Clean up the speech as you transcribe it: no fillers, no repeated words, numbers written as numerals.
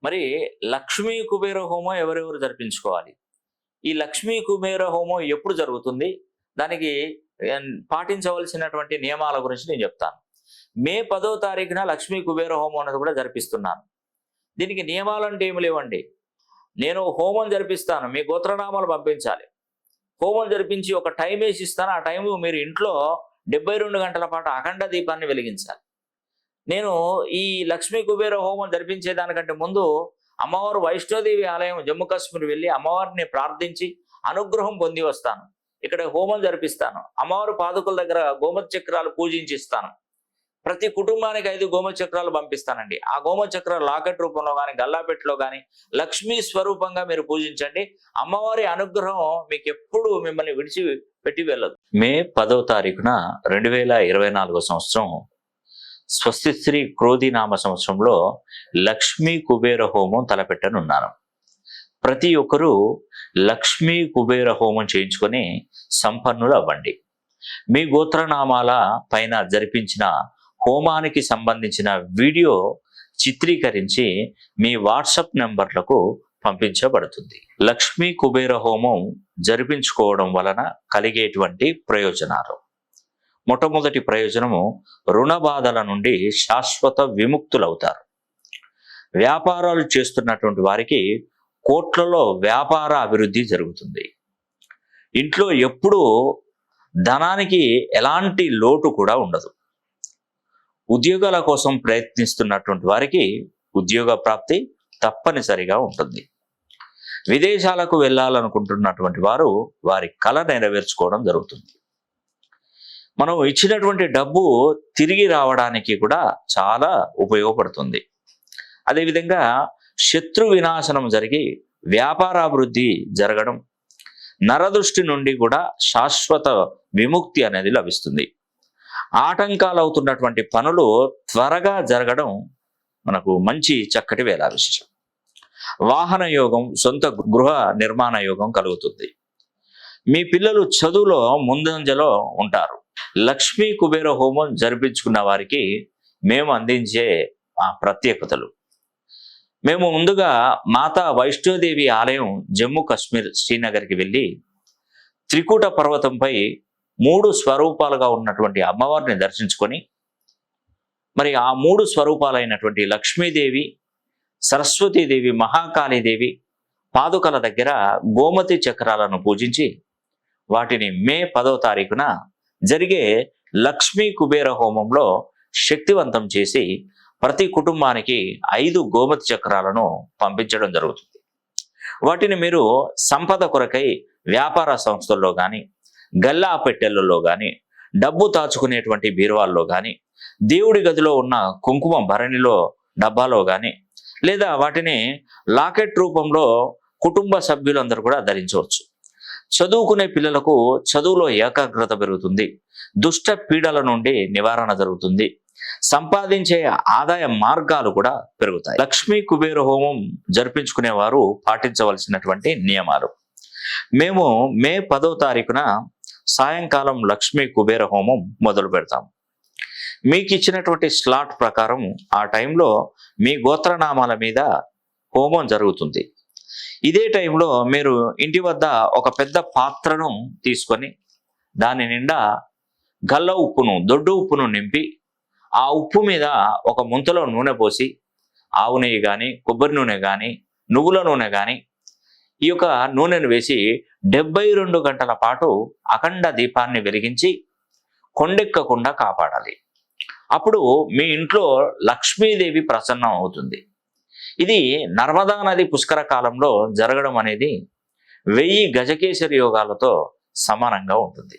మరి లక్ష్మీ కుబేర హోమం ఎవరెవరు జరిపించుకోవాలి? ఈ లక్ష్మీ కుబేర హోమం ఎప్పుడు జరుగుతుంది? దానికి పాటించవలసినటువంటి నియమాల గురించి నేను చెప్తాను. మే 10వ తారీఖున లక్ష్మీ కుబేర హోమం అనేది కూడా జరిపిస్తున్నాను. దీనికి నియమాలు అంటే ఏమి లేవండి. నేను హోమం జరిపిస్తాను, మీ గోత్రనామాలు పంపించాలి. హోమం జరిపించి ఒక టైం వేసి ఇస్తాను. ఆ టైం మీరు ఇంట్లో 72 గంటల పాటు అఖండ దీపాన్ని వెలిగించాలి. నేను ఈ లక్ష్మీ కుబేర హోమం జరిపించే దానికంటే ముందు అమ్మవారు వైష్ణోదేవి ఆలయం జమ్మూ కాశ్మీర్ వెళ్ళి అమ్మవారిని ప్రార్థించి అనుగ్రహం పొంది వస్తాను. ఇక్కడ హోమం జరిపిస్తాను. అమ్మవారు పాదుకల దగ్గర గోమతి చక్రాలు పూజించి ఇస్తాను. ప్రతి కుటుంబానికి 5 గోమతి చక్రాలు పంపిస్తానండి. ఆ గోమతి చక్రాలు లాకెట్ రూపంలో కానీ గల్లాపెట్టులో కానీ లక్ష్మీ స్వరూపంగా మీరు పూజించండి. అమ్మవారి అనుగ్రహం మీకు ఎప్పుడు మిమ్మల్ని విడిచిపెట్టి వెళ్ళదు. మే 10వ తారీఖున 2024 సంవత్సరం స్వస్తి శ్రీ క్రోధి నామ సంవత్సరంలో లక్ష్మీ కుబేర హోమం తలపెట్టనున్నాను. ప్రతి ఒక్కరూ లక్ష్మీ కుబేర హోమం చేయించుకొని సంపన్నులు అవ్వండి. మీ గోత్రనామాల పైన జరిపించిన హోమానికి సంబంధించిన వీడియో చిత్రీకరించి మీ వాట్సాప్ నెంబర్లకు పంపించబడుతుంది. లక్ష్మీ కుబేర హోమం జరిపించుకోవడం వలన కలిగేటువంటి ప్రయోజనాలు: మొట్టమొదటి ప్రయోజనము, రుణ బాధల నుండి శాశ్వత విముక్తులవుతారు. వ్యాపారాలు చేస్తున్నటువంటి వారికి కోట్లలో వ్యాపార అభివృద్ధి జరుగుతుంది. ఇంట్లో ఎప్పుడూ ధనానికి ఎలాంటి లోటు కూడా ఉండదు. ఉద్యోగాల కోసం ప్రయత్నిస్తున్నటువంటి వారికి ఉద్యోగ ప్రాప్తి తప్పనిసరిగా ఉంటుంది. విదేశాలకు వెళ్ళాలనుకుంటున్నటువంటి వారు వారి కళ నెరవేర్చుకోవడం జరుగుతుంది. మనం ఇచ్చినటువంటి డబ్బు తిరిగి రావడానికి కూడా చాలా ఉపయోగపడుతుంది. అదేవిధంగా శత్రు వినాశనం జరిగి వ్యాపారాభివృద్ధి జరగడం, నరదృష్టి నుండి కూడా శాశ్వత విముక్తి అనేది లభిస్తుంది. ఆటంకాలు అవుతున్నటువంటి పనులు త్వరగా జరగడం మనకు మంచి చక్కటి వేళ విశేషం. వాహన యోగం, సొంత గృహ నిర్మాణ యోగం కలుగుతుంది. మీ పిల్లలు చదువులో ముందంజలో ఉంటారు. లక్ష్మీ కుబేర హోమం జరిపించుకున్న వారికి మేము అందించే ప్రత్యేకతలు: మేము ముందుగా మాతా వైష్ణోదేవి ఆలయం జమ్మూ కాశ్మీర్ శ్రీనగర్కి వెళ్ళి త్రికూట పర్వతంపై 3 స్వరూపాలుగా ఉన్నటువంటి అమ్మవారిని దర్శించుకొని, మరి ఆ 3 స్వరూపాలైనటువంటి లక్ష్మీదేవి, సరస్వతీదేవి, మహాకాళీదేవి పాదుకల దగ్గర గోమతి చక్రాలను పూజించి వాటిని మే 10వ తారీఖున జరిగే లక్ష్మీ కుబేర హోమంలో శక్తివంతం చేసి ప్రతి కుటుంబానికి 5 గోమతి చక్రాలను పంపించడం జరుగుతుంది. వాటిని మీరు సంపద కొరకై వ్యాపార సంస్థల్లో కానీ, గల్లా పెట్టెలలో కానీ, డబ్బు దాచుకునేటువంటి బీరువాల్లో కానీ, దేవుడి గదిలో ఉన్న కుంకుమ భరణిలో డబ్బాలో కానీ, లేదా వాటిని లాకెట్ రూపంలో కుటుంబ సభ్యులందరూ కూడా ధరించవచ్చు. చదువుకునే పిల్లలకు చదువులో ఏకాగ్రత పెరుగుతుంది. దుష్ట పీడల నుండి నివారణ జరుగుతుంది. సంపాదించే ఆదాయ మార్గాలు కూడా పెరుగుతాయి. లక్ష్మీ కుబేర హోమం జరిపించుకునే వారు పాటించవలసినటువంటి నియమాలు: మేము మే 10వ తారీఖున సాయంకాలం లక్ష్మీ కుబేర హోమం మొదలు పెడతాం. మీకు ఇచ్చినటువంటి స్లాట్ ప్రకారం ఆ టైంలో మీ గోత్రనామాల మీద హోమం జరుగుతుంది. ఇదే టైంలో మీరు ఇంటి వద్ద ఒక పెద్ద పాత్రను తీసుకొని దాని నిండా గల్ల ఉప్పును, దొడ్డు ఉప్పును నింపి ఆ ఉప్పు మీద ఒక ముంతలో నూనె పోసి, ఆవు నెయ్యి కానీ, కొబ్బరి నూనె కానీ, నువ్వుల నూనె కానీ, ఈ యొక్క నూనెను వేసి 72 గంటల పాటు అఖండ దీపాన్ని వెలిగించి కొండెక్కకుండా కాపాడాలి. అప్పుడు మీ ఇంట్లో లక్ష్మీదేవి ప్రసన్నం అవుతుంది. ఇది నర్మదా నది పుష్కర కాలంలో జరగడం అనేది 1000 గజకేసరి యోగాలతో సమానంగా ఉంటుంది.